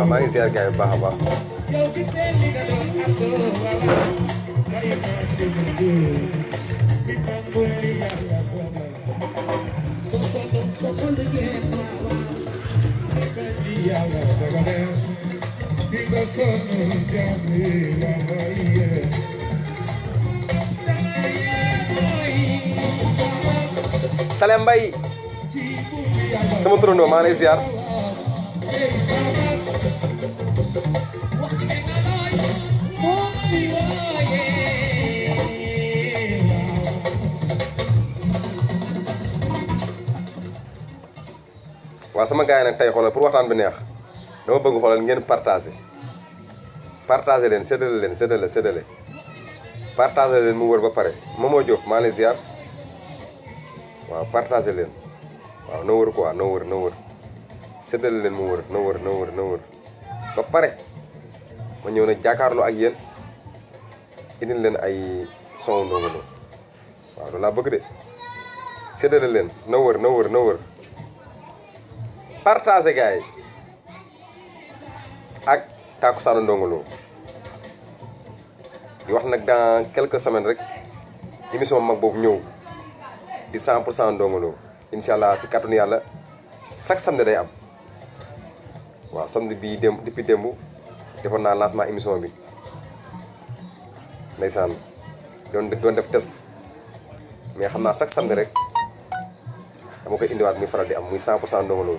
maa ngi ziar gars yi bu baax a baax. Salem Mbaye sama turandoo maa ngi lay ziar. waaw sama gars yi nag tey xoolal pour waxtaan bi neex dama bëgg xoolal ngeen partagé leen séddale partagé leen mu wër ba pare Momo Diop maa ngi lay ziar waaw partagé leen waaw na wër quoi na wër séddale leen mu wër na wër ba pare ma ñëw na jàkkaarloo ak yéen indil leen ay son Ndongo Lo waaw loolu laa bëgg de séddale leen na wër partagé gars yi ak takkusaanu Ndongo Lo di wax nag dans quelques semaines rek émission mag boobu ñëw di 100% Ndongo Lo incha allah si kàttanu yàlla chaque samedi day am waaw samedi bii depuis démb defoon naa lancement émission bi ndeysaan doon def test mais xam naa chaque samedi rek dama koy indiwaat muy faral di am muy 100% Ndongo Lo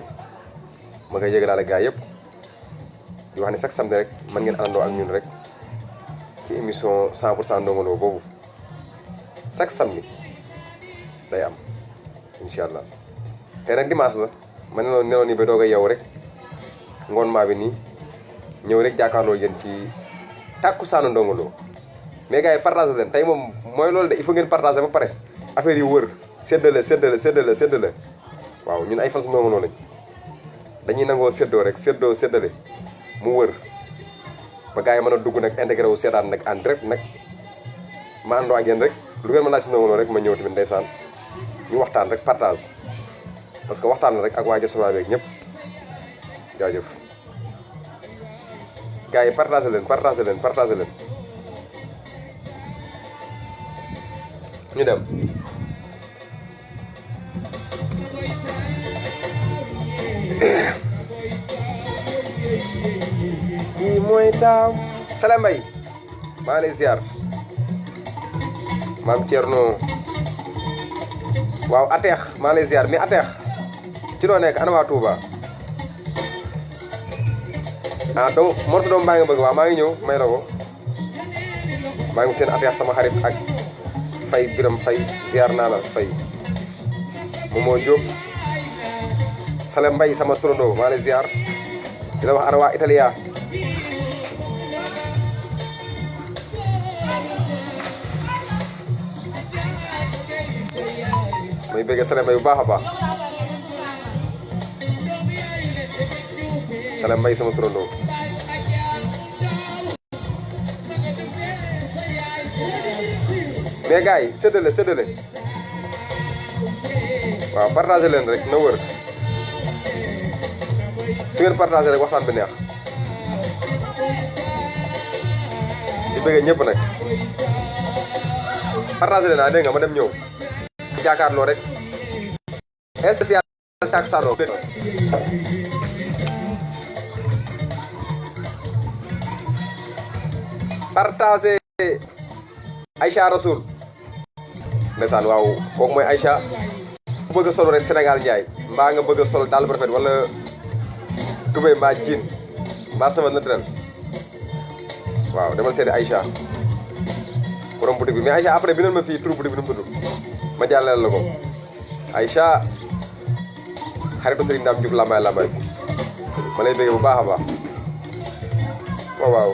ma koy yëgalaale gars yëpp di wax ne chaque samedi rek mën ngeen àndandoo ak ñun rek ci émission 100% Ndongo Lo boobu chaque samedi day am incha allah te nag dimanche la ma neloon nii ba doog a yow rek ngoon maa bi nii ñëw rek jàkkaarloo yéen ci takkusaanu Ndongo Lo mais gars yi partagé leen tey moom mooy loolu de il faut ngeen partagé ba pare affaire yi wër séddale waaw ñun ay fans Ndongo Lo lañ dañuy nangoo séddoo rek séddale mu wër ba gars yi mën a dugg nag intégré wu seetaan nag en direct nag ma àndoo ak yéen rek lu ngeen ma laaj si Ndongo Lo rek ma ñëw tamit ndeysaan ñu waxtaan rek partage parce que waxtaan la rek ak waa diaspora beeg ñëpp jaajëf gars yi partagé leen ñu dem kii mooy taaw Salem Mbaye maa ngi lay ziar maam Thierno waaw Ateex maa ngi lay ziar mais Ateex ci loo nekk ana waa Touba donc Mor sa doom baa nga bëgg waaw maa ngi ñëw may la ko maa ngi seen Ateex sama xarit ak Fay Biram Fay ziar naa la Fay Momo Diop Salem Mbaye sama turandoo maa lay ziar di la wax ana waa Italia may bëgg Salem Mbaye bu baax a baax Salem Mbaye sama turandoo mais gars yi séddale waaw partagé leen rek na wër su ngeen partagé rek waxtaan bi neex di bëgg ñëpp nag partagé leen dégg nga ma dem ñëw jàkkaarloo rek spécial takkusaanu partagé Aïcha Rasoul ndeysaan waaw kooku mooy Aïcha bu bëgg a solo rek Sénégal Ndiaye mbaa nga bëgg a sol daal bu rafet wala tubéy mbaa jean mbaa sama naturel waaw demal seeti Aïcha borom boutique bi mais Aïcha après bindal ma fii turu boutique bi nu mu tudd ma jàllale la ko Aïcha xaritu Serigne Dame Diouf lambaay ma lay bëgg bu baax a baax waaw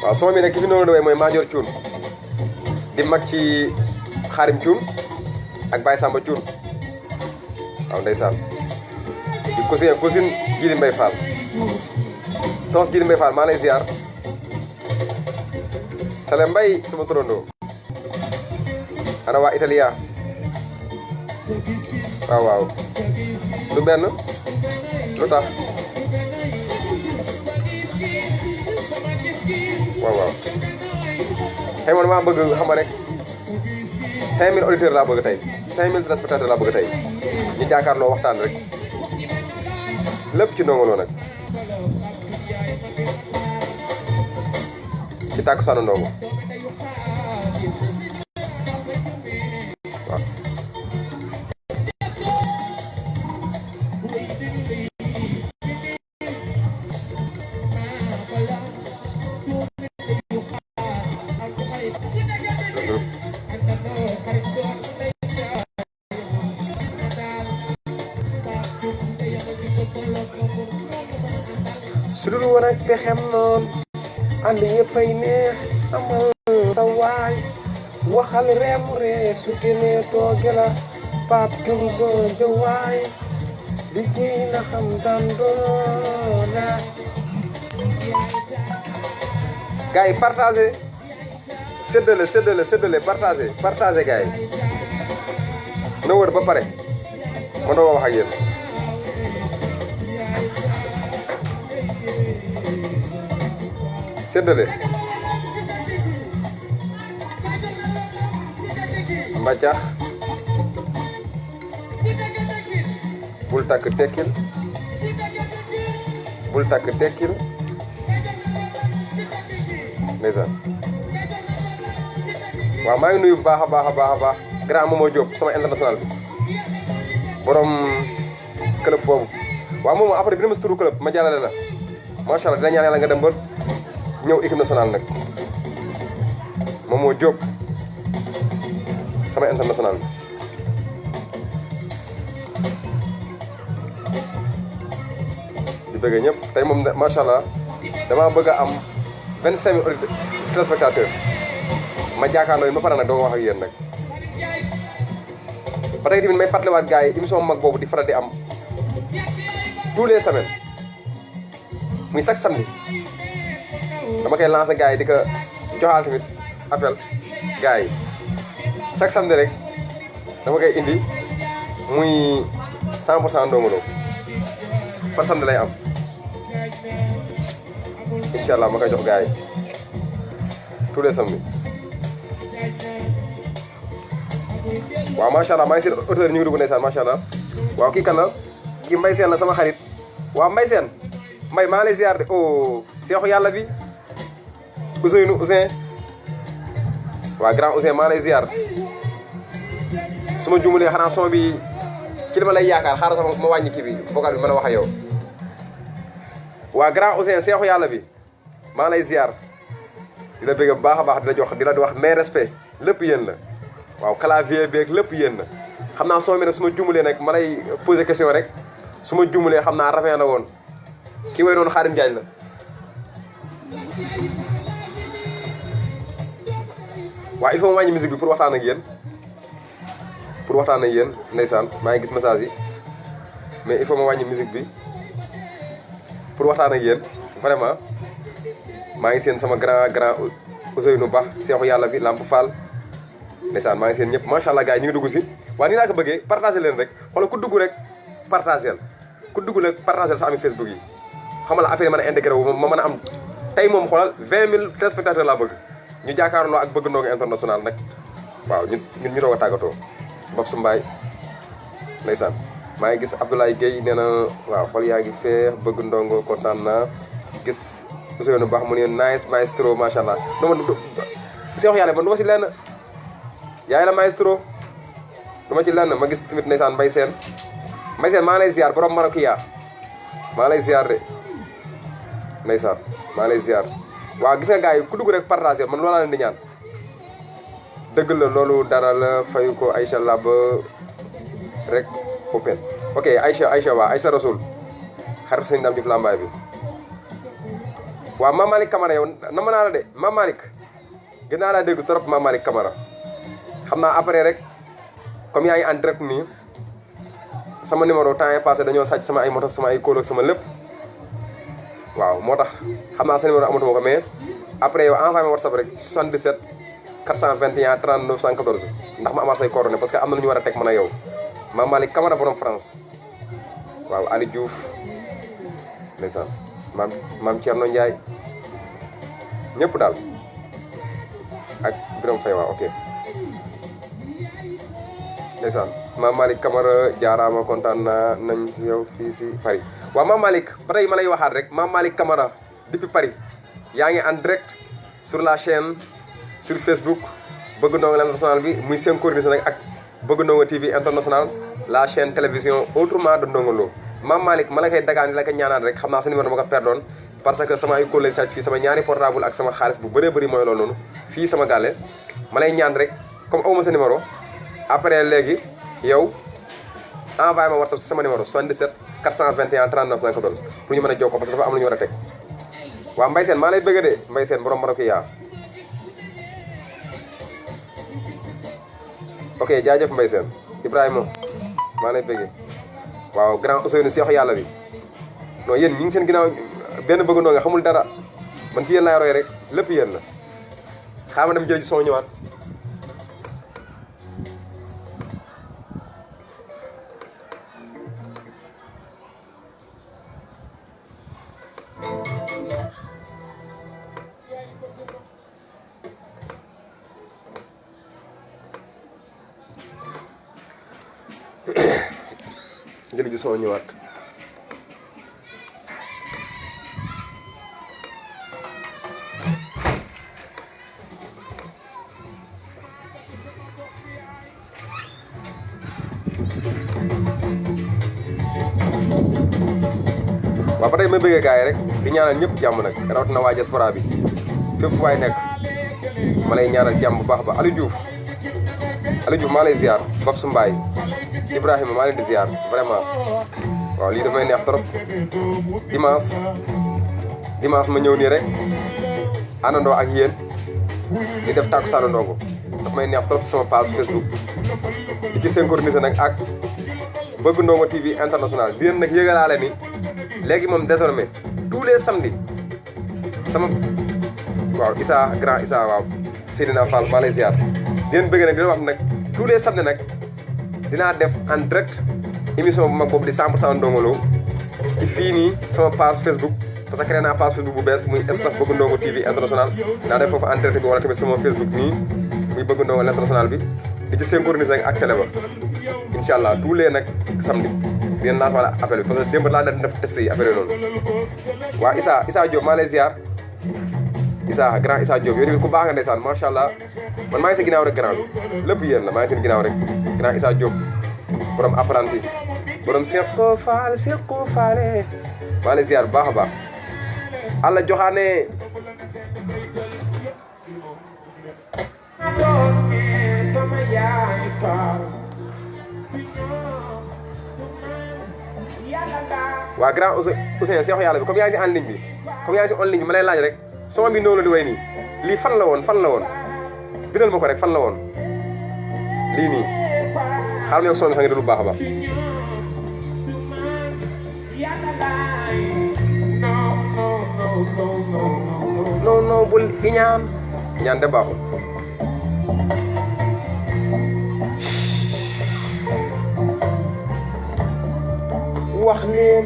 waaw sama mi nag ki fi noonu dawee mooy Madior Thioune di mag ci Xaarim Thioune ak Baye Samba Thioune waaw ndeysaan di cousine Jili Mbaye Fall toos Jili Mbaye Fall maa lay ziar Sale Mbaye sama turandoo ana waa Italia waaw du benn lu tax waaw xëy man maa bëgg xam nga rek 5000 auditeurs laa bëgg tey 5000 téléspectateurs laa bëgg tey ñu jàkkaarloo waxtaan rek lépp ci Ndongo Lo nag ci Takkusaanu Ndongo waaw sudul woon ak pexem noon ànd yëppay neex amal sa waay waxal reem ree su génnee tooge la pap jum doonde waay liggéey na xam daan doona gars yi partagé séddale partagé gars yi na wër ba pare ma doo wax ak yéen séddale mbàccax bul takk tekkil ndeysaan waaw maa ngi nuyu bu baax a baax grand Momo Diop sama international bi borom club boobu waaw moom après bi na ma si turu club ma jàllale la macha allah dina ñaan yàlla nga dem ba ñëw équipe nationale nag Momo Diop sama international bi di bëggee ñëpp tey moom macha allah damaa bëgg a am 25000 téléspectateurs ma jàkkaarloo yi ba pare nag doo wax ak yéen nag ba tey tamit may fàttaliwaat gars yi émission mag boobu di faral di am tous les semaines muy chaque samedi dama koy lancer gars yi di ko joxaal tamit appel gars yi chaque samedi rek dama koy indi muy 100% Ndongo Lo par samedi lay am incha allah ma koy jox gars yi tous les samedis waaw macha allah maa ngi seen auteur ñu ngi dugg ndeysaan macha allah waaw kii kan la kii Mbaye Sène la sama xarit waaw Mbaye Sène Mbaye maa lay ziar de oh seexu yàlla bi Ousseynou Ousseyn waaw grand Ousseyn maa lay ziar su ma jumulee xanaa son bi ci li ma lay yaakaar xaaral sax ma wàññi kii bi vocal bi mën a wax ak yow waa grand Ousseyn seexu yàlla bi maa lay ziar di la bëgg bu baax a baax di la wax mes respect lépp yéen la waaw clavier beeg lépp yéen la xam naa son bi nag su ma jumulee nag ma lay poser question rek su ma jumulee xam naa rafet la woon ki way noonu Xaadim Jaañ la waaw il faut ma wàññi musique bi pour waxtaan ak yéen ndeysaan maa ngi gis message yi mais il faut ma wàññi musique bi pour waxtaan ak yéen vraiment maa ngi seen sama grand Ousseynou Ba seexu yàlla bi Lamp Fall ndeysaan maa ngi seen ñëpp macha allah gars yi ñu ngi dugg si waaye nii laa ko bëggee partagé leen rek xoolal ku dugg rek partagé sa ami Facebook yi xam nga la affaire yi mën a intégré wu ma mën a am tey moom xoolal 20000 téléspectateurs laa bëgg ñu jàkkaarloo ak bëgg Ndongo international nag waaw ñun ñu doog a tàggatoo Babsu Mbaye ndeysaan maa ngi gis Abdoulaye Guèye nee na waaw xol yaa ngi feex bëgg Ndongo kontaan naa gis Ousseynou Ba mu ne nice maestro macha allah non seex yàlla man du ma si lenn yaay la maestro du ma ci lenn ma gis tamit ndeysaan Mbaye Sène maa lay ziar borom Marokiya maa lay ziar de ndeysaan maa lay ziar waaw gis nga gars yi ku dugg rek partager man loolaa leen di ñaan dëgg la loolu dara la fayu ko Aïcha Lab rek Popen ok Aïcha waa Aïcha Rasoul xarit sëñ Dame Diouf Lambaye bi waaw Mame Malick Camara yow nama naa la de Mame Malick gën naa laa dégg trop Mame Malick Camara xam naa après rek comme yaa ngi en direct nii sama numéro temps est passé dañoo sàcc sama ay moto sama ay kóol ak sama lépp waaw moo tax xam naa sa numéro amatuma ko mais après yow envoyé ma WhatsApp rek 77 421 39 114 ndax ma amaat say coordonnées parce que am na lu ñu war a teg mën a yow Mame Malick Camara borom France waaw Ali Diouf ndeysaan maam Thierno Ndiaye ñëpp daal ak Birame Faye waaw ok ndeysaan Mame Malick Camara jaaraama kontaan naa nañ yow fii si Paris waaw Mame Malick ba tey ma lay waxaat rek Mame Malick Camara depuis Paris yaa ngi en direct sur la chaîne sur Facebook Bëgg Ndongo International bi muy synchronisé nag ak Bëgg Ndongo TV International la chaîne télévision autrement de Ndongo Lo Mame Malick ma la koy dagaan la ko ñaanaan rek xam naa sa numéro dama ko perdoon parce que sama ay collègue sàcc fii sama ñaari portable ak sama xaalis bu bëree bëri mooy loolu noonu fii sama gàlle ma lay ñaan rek comme awma sa numéro après léegi yow envoyé ma WhatsApp sama numéro 77 421 39 114 pour ñu mën a jokkoo parce que dafa am lu ñu war a teg waaw Mbaye Sène maa lay bëgg de Mbaye Sène borom Marokiya ok jaajëf Mbaye Sène Ibrahima maa lay bëgg waaw grand Ousseynou Seexu yàlla bi non yéen ñi ngi seen ginnaaw benn Bëgg Ndongo nga xamul dara man ci yéen laay roy rek lépp yéen la xaaral ma dem jël ci son ñëwaat jël ji son ñëwaat waaw ba tey may bëggee gars yi rek di ñaanal ñëpp jàmm nag rawatina waa diaspora bi fépp fu waay nekk ma lay ñaanal jàmm bu baax ba Aliou Diouf maa lay ziar Babsu Mbaye Ibrahima maa leen di ziar vraiment waaw lii dafay neex trop dimanche ma ñëw nii rek àndandoo ak yéen di def takkusaanu ndongo daf may neex trop sama page Facebook di ci synchronisé nag ak Bëgg Ndongo TV International di leen nag yëgalaale ni léegi moom désormais tous les samedis sama waaw grand Issa waaw Seydina Fall maa lay ziar di leen bëgg nag di leen wax nag tous les samedis nag dinaa def en direct émission bu mag boobu di 100% Ndongo Lo ci fii nii sama page Facebook parce que créé naa page Facebook bu bees muy staff Bëgg Ndongo TV International naa def foofu en direct bi wala tamit sama Facebook nii muy Bëgg Ndongo International bi di ci synchroniser ak télé ba incha allah tous les nag samedi dinañ lancé wala appel bi parce que démb laa def test yi affaire noonu waa Issa Diop maa lay ziar grand Issa Diop yow tamit ku baax nga ndeysaan macha allah man maa ngi seen ginnaaw rek grand bi lépp yéen la maa ngi seen ginnaaw rek grand Issa Diop borom apprenti borom Seqo Faale maa lay ziar bu baax a baax Allah joxaane waa grand Ousseyn Seexu yàlla bi comme yaa ngi si en ligne bi comme yaa ngi si en ligne bi ma lay laaj rek sama bi noonu la di way nii lii fan la woon bindal ma ko rek fan la woon lii nii xaaral ma yokk son bi sax nga déglu bu baax a baax non bul iñaan de baaxul wax leen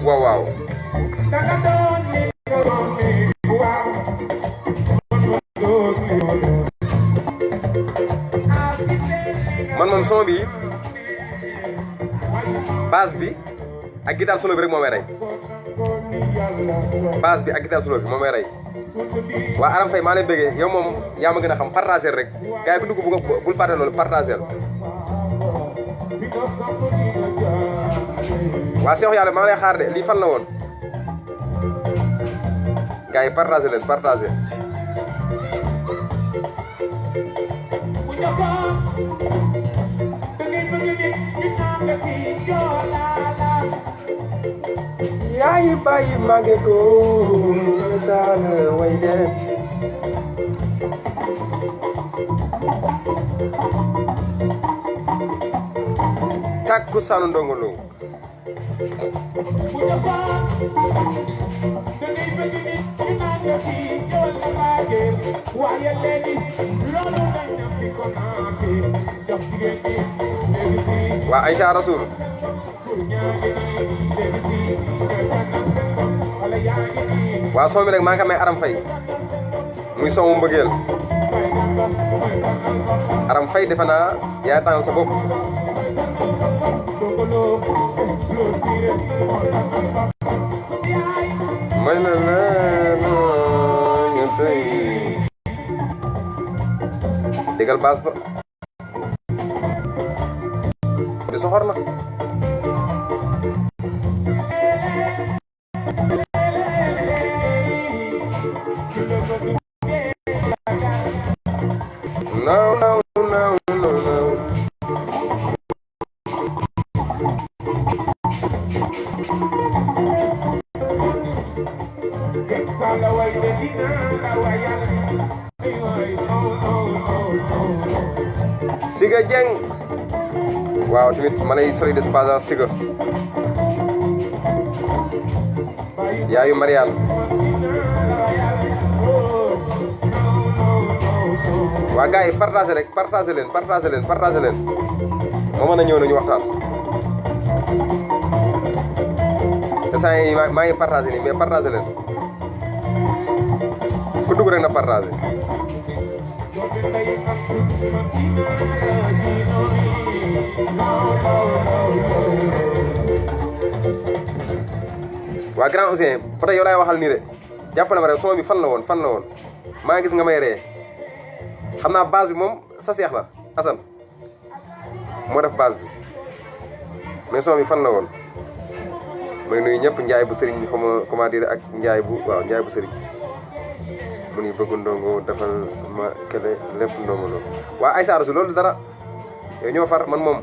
waaw waaw man moom son bi basse bi ak guitare solo bi rek moo may rey basse bi ak guitare solo bi moo may rey waa Aram Faye maa lay bëggee yow moom yaa ma gën a xam partager rek gars yi ku dugg bul fàtte loolu partager waa Cheikh Yàlla maa lay xaar de lii fan la woon gars yi partager leen partager yaay bàyyi màgge doo saana way dem takku saanu Ndongo Lo waa Aïcha Rasoul waa soo mi rek maa ngi may Aram Faye muy soomu mbëggeel Aram Faye defe naa yaa tànn sa bopp may la ñu sëy digal baas ba di soxor na no no no no no Siga Dieng waaw tamit ma lay sori des pas Siga yaayu Mariane waa gars yi partagé rek partagé leen moo mën a ñëw nañu waxtaan te saa yi maa ngi partagé nii mais partagé leen ku dugg rek na partagé waa grand Ousseyn peut-être yow laay waxal nii de jàppale ma rek son bi fan la woon maa gis nga may ree xam naa base bi moom sa seex la Assane moo def base bi mais son bi fan la woon may nuyu ñëpp njaay bu sëriñ comment dire ak njaay bu sëriñ mu ni bëgg ndongo defal ma kele lépp ndongo loolu waa ay saaru si loolu dara yow ñoo far man moom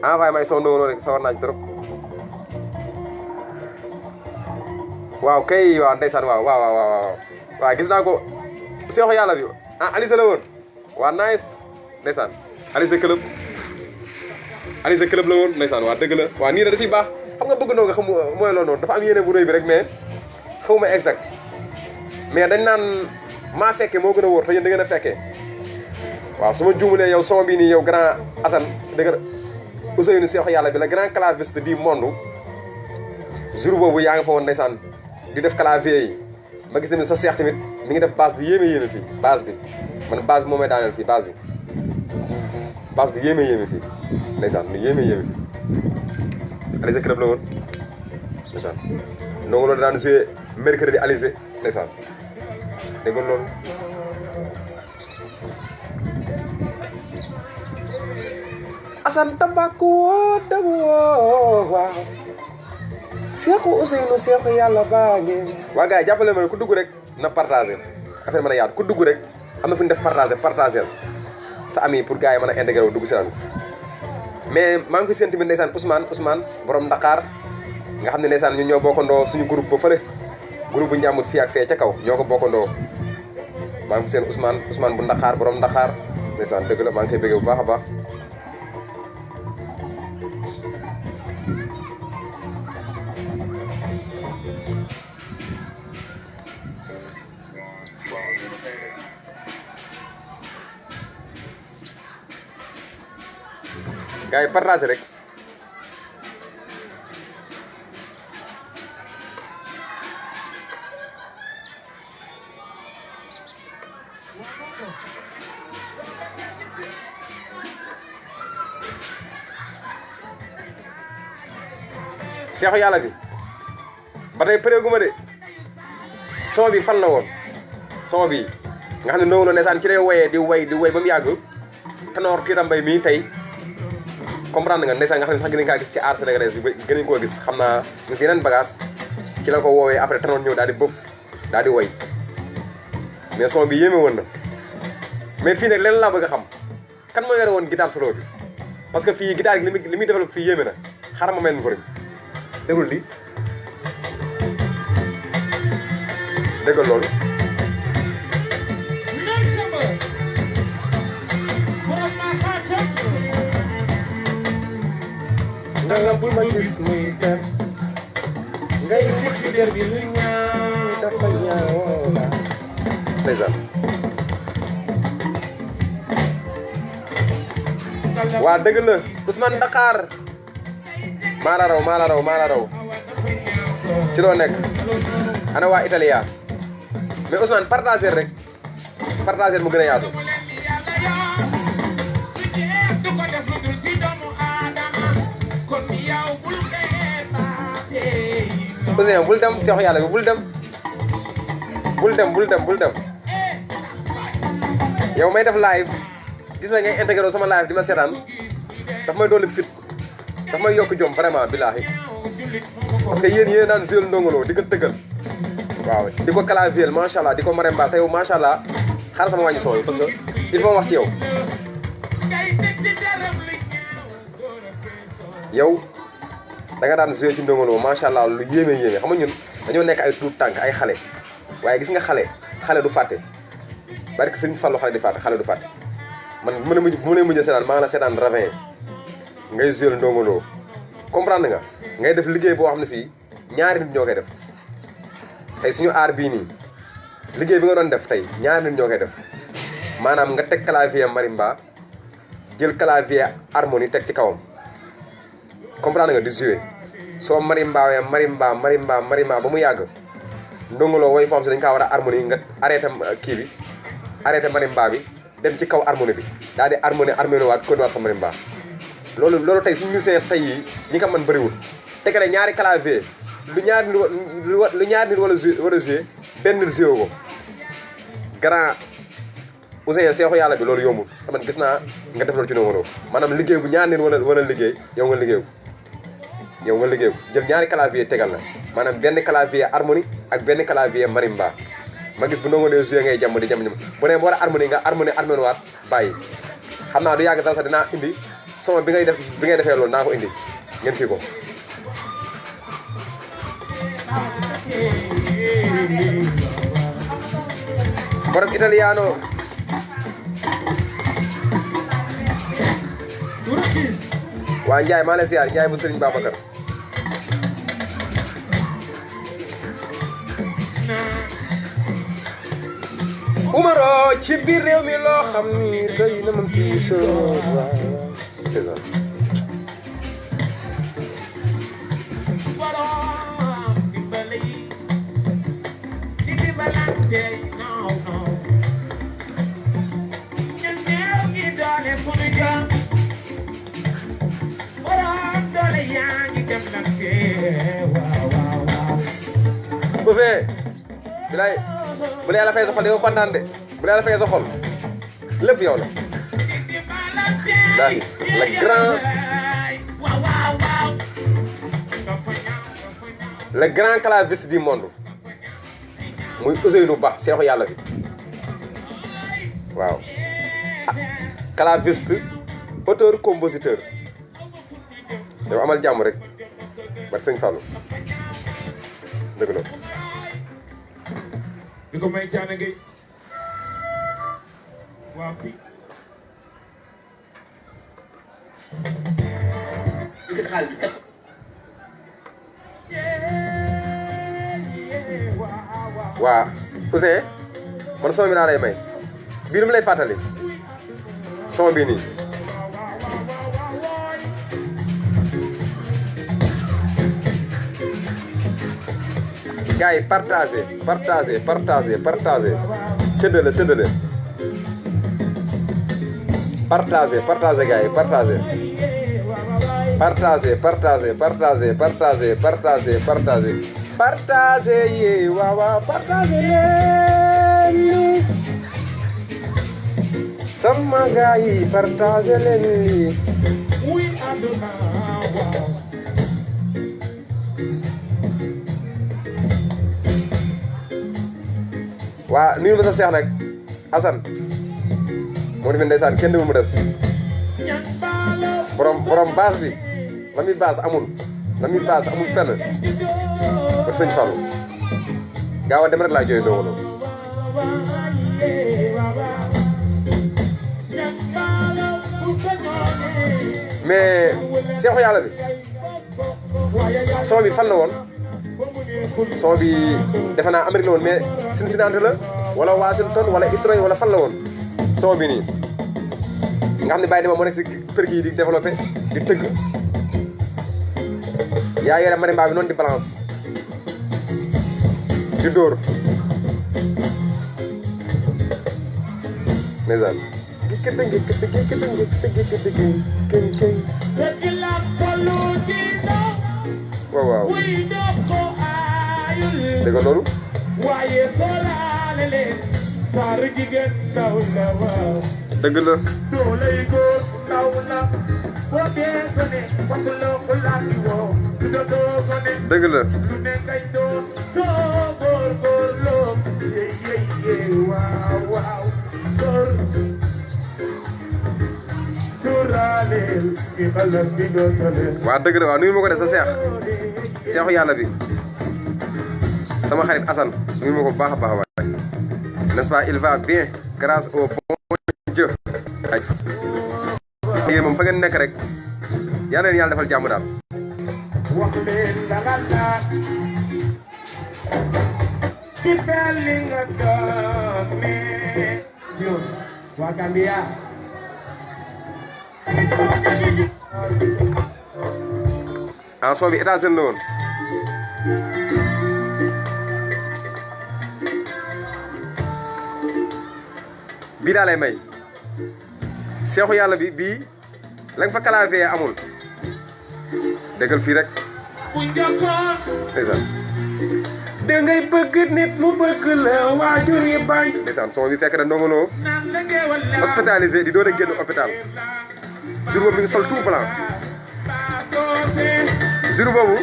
envoyé may son ndongo loolu rek sawar naa ci trop waaw kay waaw ndeysaan waaw gis naa ko seexu yàlla bi Alizé la woon waa nice ndeysaan Alizé club la woon ndeysaan waa dëgg la waa nii la da siy baax xam nga bëgg ndongo xam mooy loolu noonu dafa am yéene bu rëy bi rek mais xawma exact mais dañ naan maa fekke moo gën a wóor te yéen da ngeen a fekkee waaw su ma juumalee yow son bii nii yow grand Assane dëgg la Ousseynou seexu yàlla bi la grand claviste du monde jour boobu yaa nga fa woon ndeysaan di def clavier yi ma gis tamit sa seex tamit mi ngi def basse bi yéeme fii basse bi man basse bi moo may daaneel fii basse bi yéeme fii ndeysaan lu yéeme fii Alizé club la woon ndeysaan ndongo loolu daan joué mercredi Alizé ndeysaan dégg nga loolu Assane Tabako woo waaw Seexu Ousseynou seexu yàlla baa ngi waa gars yi jàppale ma ku dugg rek na partagé affaire mën a yaatu ku dugg rek am na fu ñu def partagé sa ami pour gars yi mën a intégré wu dugg si naan mais maa ngi fi seen tamit ndeysaan Ousmane borom Dakar nga xam ne ndeysaan ñun ñoo bokkandoo suñu groupe ba fële groupe bu njàmbur fii ak fee ca kaw ñoo ko bokkandoo maa ngi fi seen Ousmane bu Dakar borom Dakar ndeysaan dëgg la maa ngi koy bëggee bu baax a baax gars yi partagé rek seexu yàlla bi ba tey përeeguma de son bi fan la woon son bi nga xam ne Ndongo Lo ndeysaan ci lay woyee di way ba mu yàgg Tanor Tita Mbaye mii tey comprendre nga ndeysaan nga xam ne sax gën nañ kaa gis ci art sénégalaise bi gën nañ koo gis xam naa nga si yeneen bagage ci la ko woowee après Tanor ñëw daal di bëf daal di woy mais son bi yéeme woon na mais fii nag leen laa bëgg a xam kan moo yore woon guitare solo bi parce que fii guitare gi li muy développé fii yéeme na xaaral ma mel ni dégul li déggal loolu nga bul ma gis muy per ngay wax ci der bi lu ñaaw dafa ñaaw la ndeysaan waa dëgg la Ousmane Dakar maa la raw ci loo nekk ana waa Italia mais Ousmane partager rek partager mu gën a yaatu Ousmane bul dem seexu yàlla bi bul dem yow may def live gis na ngay intégré sama live di ma seetaan daf may dolli fit daf may yokk jom vraiment billaahi parce que yéen daan jouer Ndongo Lo di ko tëggal waaw di ko clavier macha allah di ko maremba te yow macha allah xaaral sama wàññi son yi parce que il faut wax ci yow da nga daan jouer ci Ndongo Lo macha allah lu yéeme xam nga ñun dañoo nekk ay tuut tànk ay xale waaye gis nga xale du fàtte barke Sëriñ Fallu xale du fàtte man bu ma mujjee seetaan maa ngi la seetaan ravin ngay jouer Ndongo Lo comprendre nga ngay def liggéey boo xam ne si ñaari nit ñoo koy def tey suñu aar bii nii liggéey bi nga doon def tey ñaari nit ñoo koy def maanaam nga teg clavier marimba jël clavier harmonie teg ci kawam comprendre nga di jouer soo marimba ba mu yàgg Ndongo Lo woy foo xam si dañ kaa war a harmonie nga arrêté kii bi arrêté marimba bi dem ci kaw harmonie bi daal di harmonie waat ko waat sa marimba loolu tey suñu musicien tey yi ñi ko mën bëriwul tegale ñaari clavier lu ñaari nit war a jouer benn nit jouer ko grand Ousseyn seexu yàlla bi loolu yombul man gis naa nga def loolu ci Ndongo Lo maanaam liggéey bu ñaari nit war a liggéey yow nga liggéey ko jël ñaari clavier tegal la maanaam benn clavier harmonie ak benn clavier marimba ma gis bu Ndongo Lo jouer ngay jàmm bu ne bu war a harmonie nga harmonie waat bàyyi xam naa du yàgg dara sax dinaa indi son bi ngay defee loolu naa ko indi ngeen fii ko borom italiano waa Njaay maa lay ziar Njaay bu Sëriñ Babacar Umaro ci biir réew mi loo xam ni doy na moom ci soo Ousseyn bilaay bu la yàlla fay sa xol di nga kontaan de bu la yàlla fay sa xol lépp yow la le grand claviste du monde muy Ousseynou Ba seexu yàlla bi waaw claviste auteur compositeur yow amal jàmm rek bar sëñ Fallou dëgg la di ko may caana ngay waaw fii waa Ousseyn man son bi naa lay may bii nu mu lay fàttali son bii nii gars yi partagé séddale partagez gars yi partagez yee waaw partagez leen sama gars yi partagez leen lii waa nuyu ma sa seex nag Assane moo di mel ndeysaan kenn mu des borom baas bi la muy baas amul fenn ba sëñ Fallou gaaw a dem rek laa jooy Ndongo Lo mais seexu yàlla bi son bi fan la woon son bi defe naa Amérique la woon mais Cincinnati la wala Washington wala Detroit wala fan la woon son bi nii nga xam ne bàyyi dima moo nekk si kër gi di développé di tëgg yaa yore marimba bi noonu di balance di dóor ndeysaan waaw waaw dégg nga loolu dëgg la dëgg la waa dëgg la waaw nuyu ma ko de sa seexu yàlla bi sama xarit Assane nuyu ma ko baax a baax waay n'est-ce pas il va bien grâce au bon Dieu ay yéen moom fa ngeen nekk rek yàlla leen yàlla defal jàmm daal wax leen la ci belli nga doon ne yow waa Gambia soo bi États-Unis la woon bii daa lay may seexu yàlla bi bii la nga fa clavier amul déggal fii rek ndeysaan da ngay bëgg nit mu bëgg la waajur yi bañ ndeysaan son bi fekk na Ndongo Lo hospitalisé di door a génn hôpital jour boobu mi ngi sol tout blanc jour boobu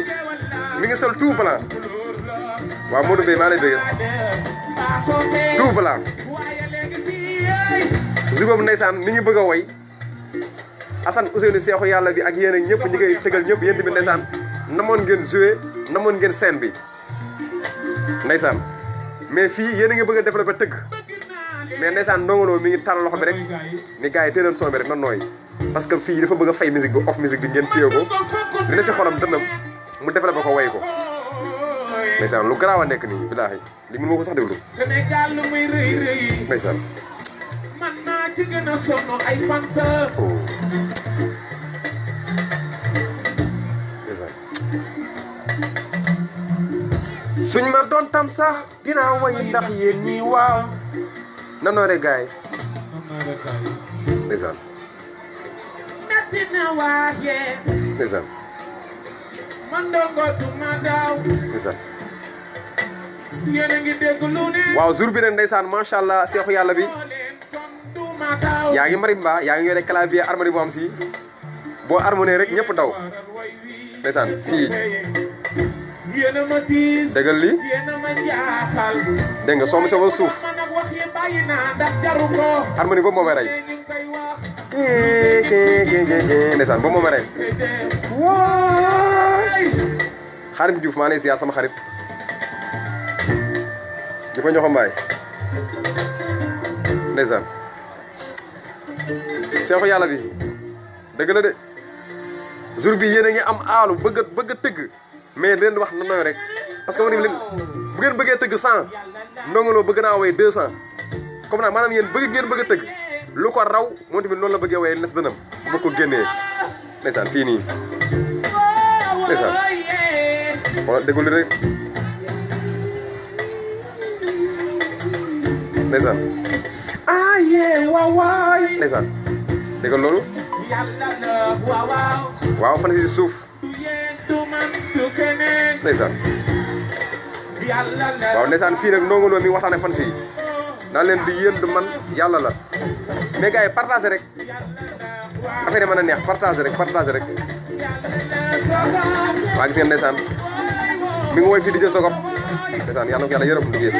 mi ngi sol tout blanc waaw Modou Bey maa lay bëgg tout blanc jour boobu ndeysaan mi ngi bëgg a woy Assane Ousseynou seexu yàlla bi ak yéen ak ñëpp ñi koy tëgal ñëpp yéen tamit ndeysaan namoon ngeen joué namoon ngeen scène bi ndeysaan mais fii yéen a ngi bëgg a développé tëgg mais ndeysaan Ndongo Lo mi ngi tàll loxo bi rek ni gars yi téeloon son bi rek na nooy parce que fii dafa bëgg a fay musique bi off musique bi ngeen téye ko li ne si xolam dënnam mu développé ko way ko ndeysaan lu garaaw a nekk nii bilaahi li mun moo ko sax déglu ndeysaan man naa ci gën a sonn ay fans suñ ma doon tam sax dinaa way ndax yéen ñi waaw nanoore gaay ndeysaan ndeysaan man Ndongo duma daaw ndeysaan yéen a ngi dégg lu ne waaw jour bi nag ndeysaan macha allah seexu yàlla bi yaa ngi marimba yaa ngi yore clavier harmonie bu am si boo harmonie rek ñëpp daw ndeysaan fii déggal lii dégg nga soo ma sewal suuf harmonie boobu moo may rey ndeysaan boobu moo may rey waay xarit Diouf maa lay ziar sama xarit di fa ñoxo mbaay ndeysaan seexu yàlla bi dëgg la de jour bi yéen a ngi am aalu bëgg a tëgg mais leen wax na nooy rek parce que ma ne leen bu ngeen bëggee tëgg 100 Ndongo Lo bëgg naa way 200 comme nag maanaam yéen ngeen bëgg a tëgg lu ko raw moom tamit noonu la bëggee way les dënam bu bëgg ko génnee ndeysaan fii nii ndeysaan wala déggul rek ndeysaan ah yee waaw waay ndeysaan dégg loolu waaw fan si suuf ndeysaan waaw ndeysaan fii nag Ndongo Lo mi waxtaane fan si naan leen du yéen du man yàlla la mais gars yi partagé rek affaire yi mën a neex partagé rek waa gis ngeen ndeysaan mi ngi woy fii di jël sokop ndeysaan yàlla na ko yàlla yërëm liggéey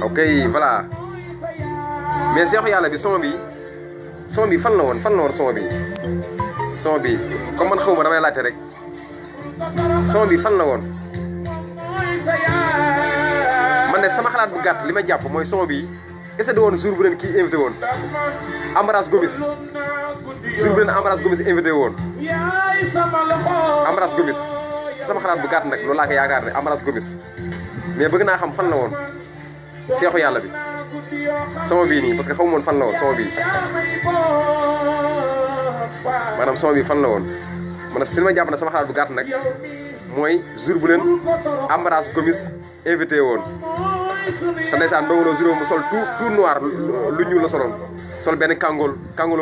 ok voilà mais Seexu Yàlla bi son bi fan la woon son bi comme man xawma damay laajte rek son bi fan la woon man ne sama xalaat bu gàtt li ma jàpp mooy son bi est-ce que du woon jour bu leen kii invité woon Ambroise Gomis jour bu leen Ambroise Gomis invité woon Ambroise Gomis sama xalaat bu gàtt nag loolu laa ko yaakaar ne Ambroise Gomis mais bëgg naa xam fan la woon Seexu Yàlla bi son bii nii parce que xamu woon fan la woon son bii maanaam son bi fan la woon man si li ma jàpp na sama xalaat bu gàtt nag mooy jour bu leen Ambroise Gomis invité woon te ndeysaan Ndongo Lo jour mu sol tout noir lu ñuul la soloon sol benn kàngool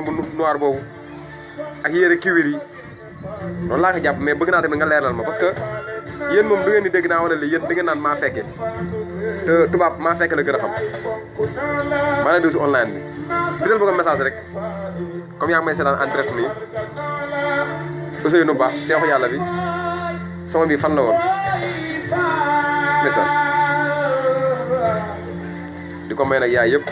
bu noir boobu ak yére kiwir yi loolu laa ko jàpp mais bëgg naa tamit nga leeral ma parce que yéen moom du ngeen di dégg naa wala li yéen da ngeen naan maa fekke te tubaab maa fekke la gën a xam maa leen di si online bi bidal bëgg message rek comme yaa ngi may seetaan en direct nii Ousseynou Ba Seexu Yàlla bi sama bi fan la woon message di ko may nag yaay yëpp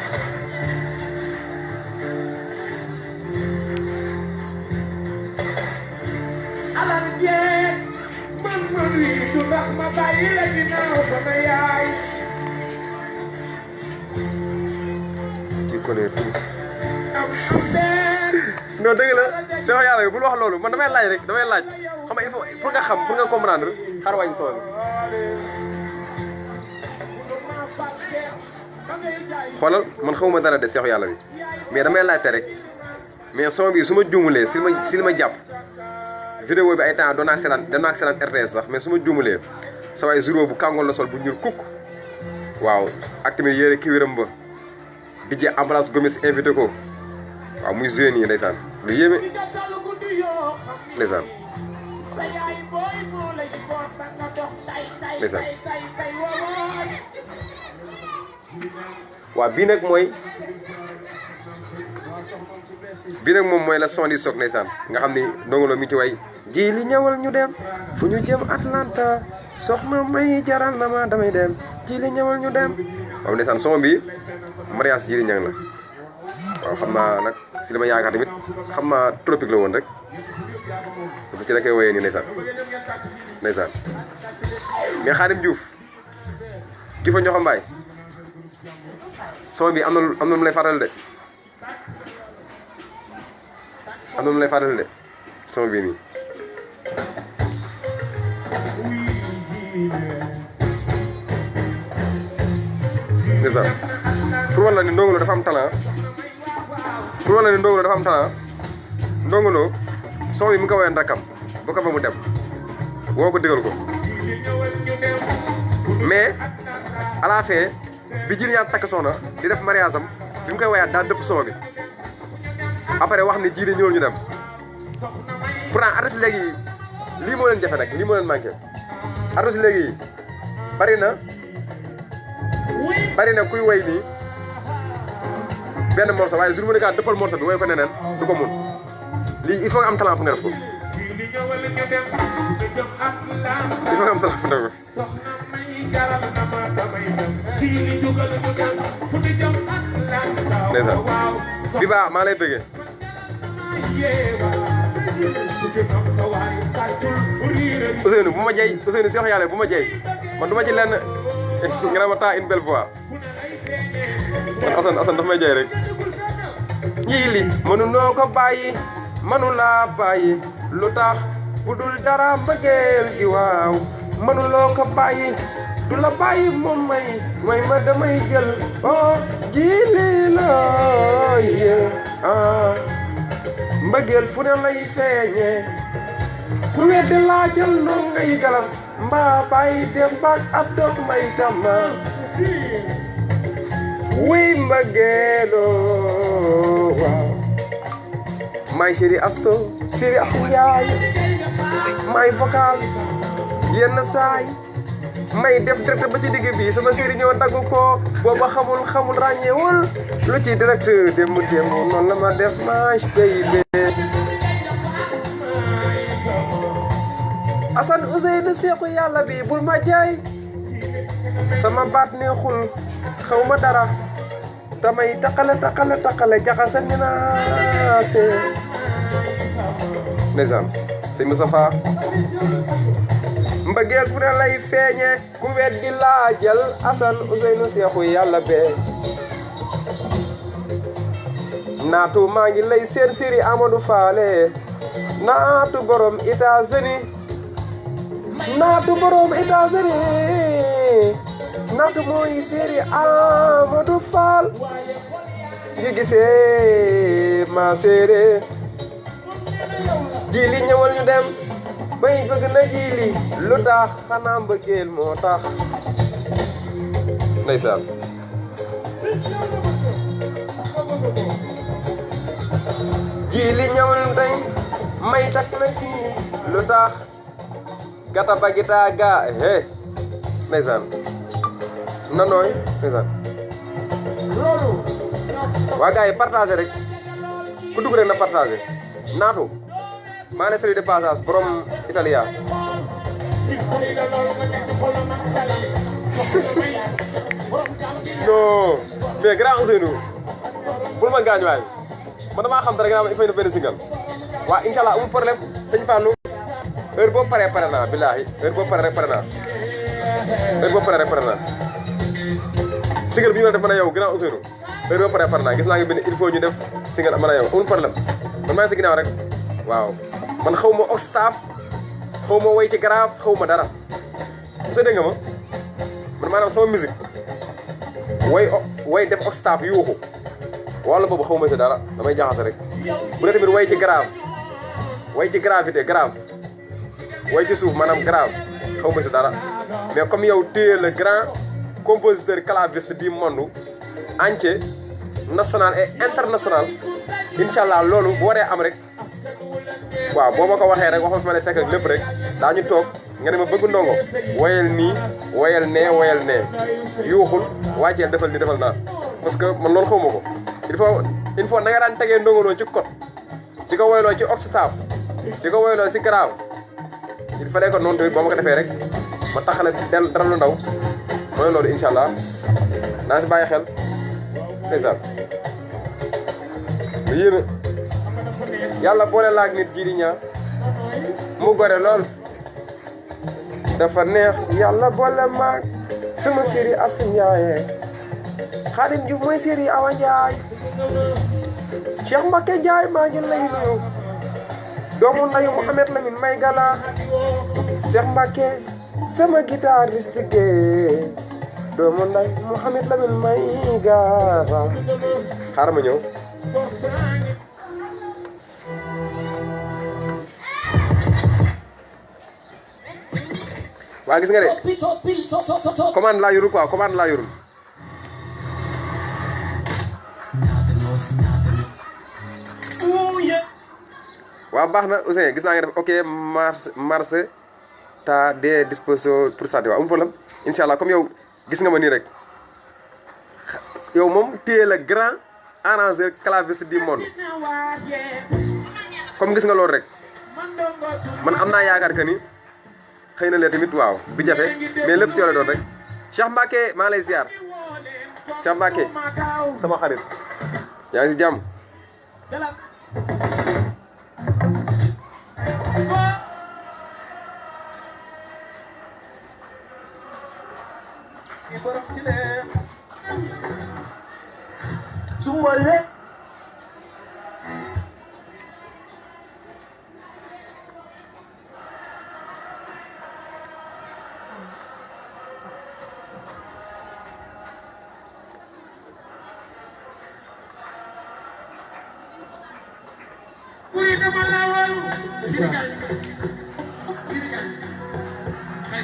tu connais tout non dëgg la Seexu Yàlla bi bul wax loolu man damay laaj xam nga il faut pour nga xam pour nga comprendre xar wañ sool xoolal man xamuma dara de Seexu Yàlla bi mais damay laajte rek mais son bi su ma juumulee si li ma jàpp vidéo bi ay temps doon naa seetaan RTS sax mais su ma juumulee sa waay jour bu kàngool la sol bu ñuul kukk waaw ak tamit yére kiwiram ba DJ Ambroise Gomis invité ko waaw muy joué nii ndeysaan lu yéeme ndeysaan waaw bii nag moom mooy la son di soog ndeysaan nga xam ni Ndongo Lo mi ci way ji li ñëwal ñu dem fu ñu jëm Atlanta soxna may jaral na ma damay dem ji li ñëwal ñu dem waaw ndeysaan son bi mariage ji li ñang la waaw xam naa nag si li ma yaakaar tamit xam naa tropique la woon rek parce que ci la koy woyee nii ndeysaan mais Khadim Diouf Jufa ñoo xam mbaay son bi am na mu lay faral de son bi nii ndeysaan pour wala ni Ndongo Lo dafa am talent Ndongo Lo son bi mu ko woyoon rakkam ba ko ba mu dem woo ko digal ko mais à la fin bi jil yaa takk soxna di def mariage am bi mu koy woyaat daa dëpp son bi après wax ni jiide ñëwul ñu dem pourtant artiste léegi lii moo leen jafe nag lii moo leen manqué artiste léegi bari na kuy woy nii benn morceau waaye jour mu nekk dëppal morceau bi woy ko neneen du ko mun lii il faut nga am talent pour nga def ko ndeysaan bi baa maa lay bëggee Ousseynou bu ma jey Ousseynou Seexu Yàlla bu ma jey man du ma ci lenn nga ne ma taa une belle voix man Assane dafa may jey rek ñii li mënu noo ko bàyyi mënu laa bàyyi lu tax bu dul dara mbëggeel gi waaw mënu loo ko bàyyi du la bàyyi moom may ma damay jël oh ji li la mbëggeel fu ne lay feeñee ku weddi laajal noon ngay galas mbaa bàyyi dem baag ab doot may tama wuy mbëggeeloo waaw may chéri Asto Njaay may vocal yenn saay may def direct ba ci digg bi sama série ñëw dagg ko booba xamul ràññeewul lu ci direct démb noonu la ma def mage baby Assane Ousseynou Seexu yàlla bi bul ma jaay sama baat neexul xaw ma dara damay taqale jaxase ni naa see ndeysaan sëñ Moustapha mbëggeel fu ne lay feeñe ku weddi laajal Assane Ousseynou Seexu yàlla bee naatu maa ngi lay seen siri Amadou Faale naatu borom États-Unis naatu mooy siri Amadou Fall yi gisee ma séeré jili ñëwal ñu dem bay bëgg na jili lu tax xanaa mbëggeel moo tax ndeysaan jili ñëwal ñu dem may tak na jili lu tax gata bagita ga he ndeysaan na nooy ndeysaan waa gars yi partagé rek ku dugg rek na partagé naatu maa ngi salué de passage borom italien non mais grand Ousseynou bul ma gaañ waay man damaa xam dara gannaaw il faut ñu benn single waa incha allah amul problème sëñ Fallou heure boo paree pare naa billaahi heure boo paree rek pare naa single bi ñu war a def mën a yow grand Ousseynou heure boo paree pare naa gis naa nga benn il faut ñu def single mën a yow amul problème man maa ngi si ginnaaw rek waaw man xaw ma octave xaw ma way ci grave xaw ma dara sa dégg nga ma man maanaam sama musique way def octave yuuxu wala boobu xaw ma si dara damay jaxase rek bu dee tamit way ci grave way ci gravité grave way ci suuf maanaam grave xaw ma si dara mais comme yow tu es le grand compositeur claviste du monde entier national et international incha allah loolu bu waree am rek waaw boo ma ko waxee rek wax ma fi ma ne fekk lépp rek daañu toog nga ne ma bëgg ndongo woyal nii woyal nee yuuxul wàcceel defal ni defal naa parce que man loolu xaw ma ko il faut na nga daan tegee ndongo noonu ci code di ko woyloo ci octave di ko woyloo si grave il fallait que noonu tamit boo ma ko defee rek ma taxale dara lu ndaw mooy loolu incha allah naa si bàyyi xel ndeysaan lu yéeme yàlla boole laag nit ji di ñaar mu gore lool dafa neex yàlla boole maag sama série Astou Ndiaye Khadim Diouf mooy série Awa Ndiaye Cheikh Mbacké Ndiaye maa ngi lay nuyu doomu nayu Mouhamed Lamine may gala Cheikh Mbacké sama guitariste ge doomu nay Mouhamed Lamine may gala xaaral ma ñëw waa gis nga de commande laa yorul quoi commande laa yorul waaw baax na Ousseyn gis naa nga def ok marché ta des dispositions pour ça waaw amul problème incha allah comme yow gis nga ma nii rek yow moom téye le grand arrangeur claviste du monde comme gis nga loolu rek man am naa yaakaar que ni xëy na lee tamit waaw du jafe mais lépp si yow la doon rek Cheikh Mbacké maa lay ziar Cheikh Mbacké sama xarit yaa ngi si jàmm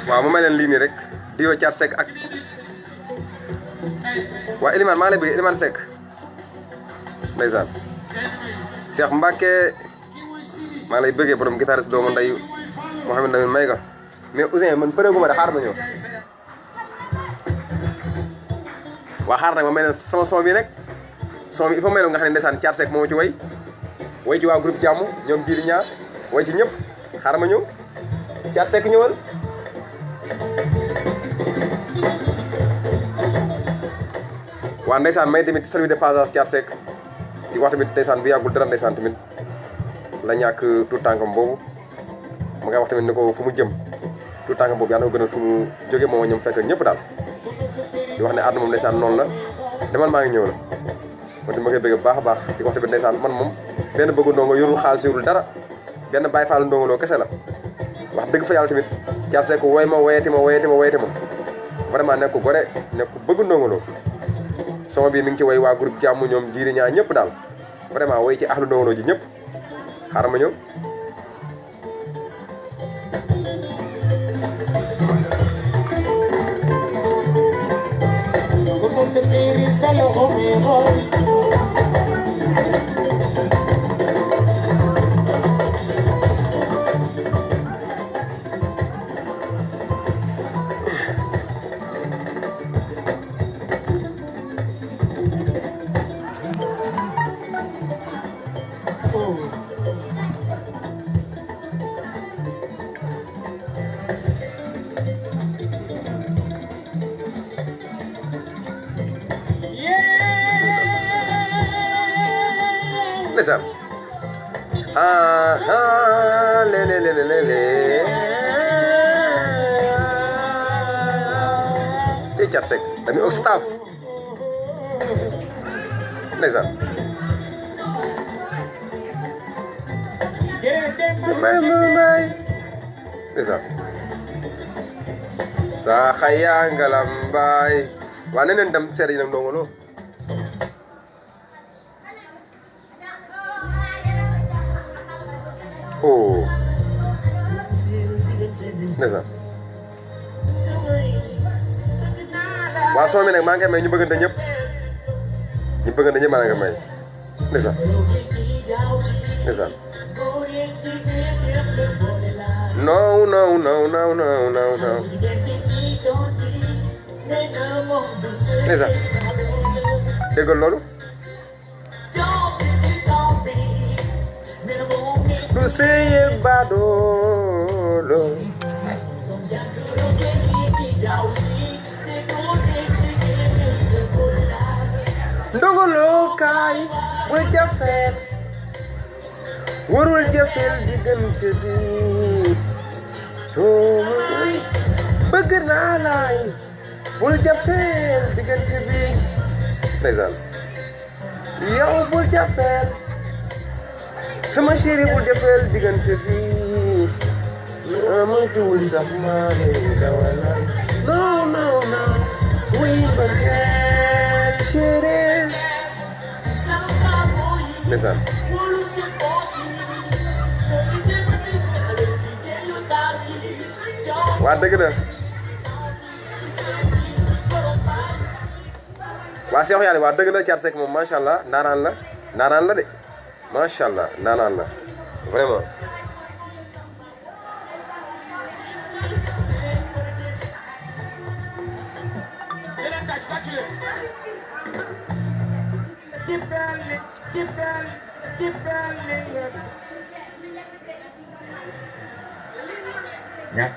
waaw ma may leen lii nii rek Dio Thiat Seck ak waa Elimane maa ngi lay bëgg Elimane Seck ndeysaan Cheikh Mbacke maa ngi lay bëggee borom guitariste doomu nday Mouhamed Lamine may ga mais Ousseyn man përeeguma de xaar ma ñëw waa xaar nag ma may leen sama son bi rek son bi il faut may leen nga xam ne ndeysaan Thiat Seck moo ci way ci waa groupe jàmm ñoom jili ñaar way ci ñëpp xaar ma ñëw Thiat Seck ñëwal waa ndeysaan may tamit salut de passage Thiat Seck di wax tamit ndeysaan bu yàggul dara ndeysaan tamit la ñàkk tout tànkam boobu mu ngay wax tamit ni ko fu mu jëm tout tànkam boobu yàlla na ko gënal fu mu jóge moo ñëm fekk ñëpp daal di wax ne àdduna moom ndeysaan noonu la demal maa ngi ñëw la moo tamit ma koy bëgg bu baax a baax di wax tamit ndeysaan man moom benn bëggu ndongo yorul xaalis yorul dara benn bàyyi faalu ndongo loo kese la wax dëgg fa yàlla tamit Thiat Seck woy ma woyati ma vraiment nekk ko gore nekk ko bëgg ndongo loo son bi mi ngi ci woy waa groupe jàmm ñoom jiiri ñaa ñëpp daal vraiment woy ci ahlu ndongo loo ji ñëpp xaaral ma ñëw ndeysaan le te Thiat Seck dañuy au staff ndeysaan si may ndeysaan sa xaya ngalambaay waa neneen dem seet yi nag ndongo loo oh ndeysaan waa soo mi nag maa ngi koy may ñu bëggante ñëpp maa ngi koy may ndeysaan no ndeysaan déggal loolu du seye badoolo ndongolo kaay bul jafeel warul jafeel diggante bi soo bëgg naa laay bul jafeel diggante bi ndeysaan yow bul jafeel sama chéri bul jafeel diggante bi ma tuul sax maa lay dawala non wuy bëggeel chéri ndeysaan waa dëgg la waa Seexu Yàlla waa dëgg la Thiat Seck moom macha allah ndaanaan la de macha allah ndaanaan la vraiment ñak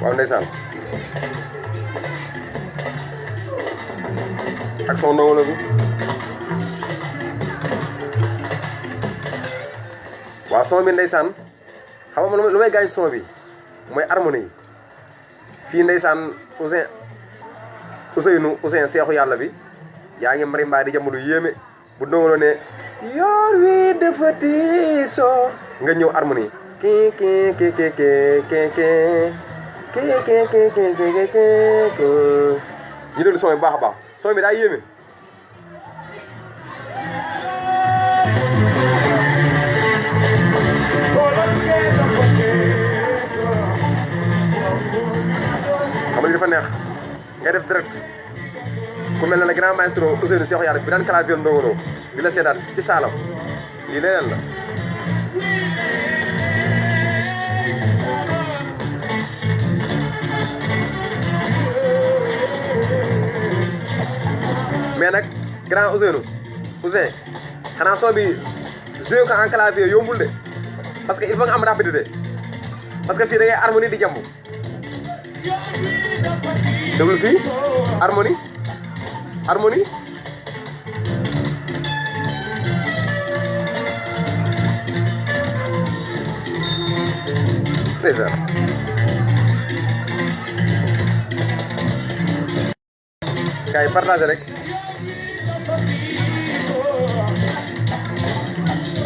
waaw ndeysaan ak sama ndongo bi waaw son bi ndeysaan xam nga lu may gaañ son bi mooy harmonie yi fii ndeysaan Ousseyn seexu yàlla bi yaa ngi marimba di jamono yéeme bu Ndongo Lo ne yoor wi dafa tiisoo nga ñëw harmonie ki ñu déglu son bi baax a baax son bi daa yéeme xam nga dafa neex ngay def direct ku mel ne la grand maestro Ousseynou Seexu Yàlla bi daan clavier Ndongo Lo di la seetaan ci saalam lii leneen la mais nag grand Ousseyn xanaa son bi joué ko en clavier yombul de parce que il faut nga am rapidité parce que fii da ngay harmonie di jambu déglu fii harmonie ndeysaan kay partagé rek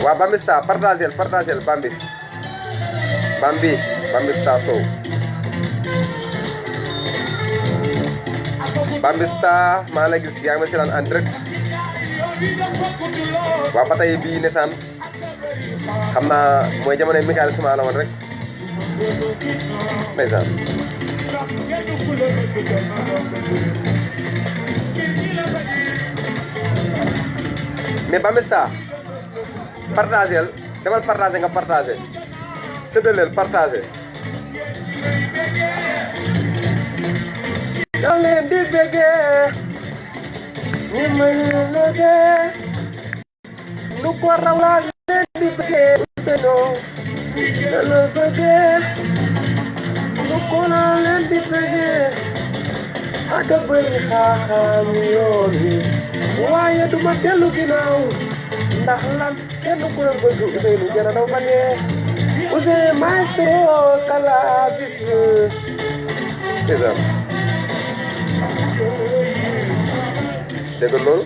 waa Bambista partagé Bambista Sow Bambista maa la gis yaa ngi ma seetaan en direct waa ba tey bii nesaan xam naa mooy jamono Mikael Suma la woon rek ndeysaan mais Bambista partagel demal partagé nga partagé séddaleel partagé yaa leen di bëggee ñi ma bëggee lu ko raw laa leen di bëggee Ousseynou la la bëggee lu ko laa leen di bëggee ak a bëri xaaxaam yoon yi waaye du ma dellu ginnaaw ndax lan kenn ku la bëgg Ousseynou jara daw ba nee Ousseyn maestro kala bis dégg loolu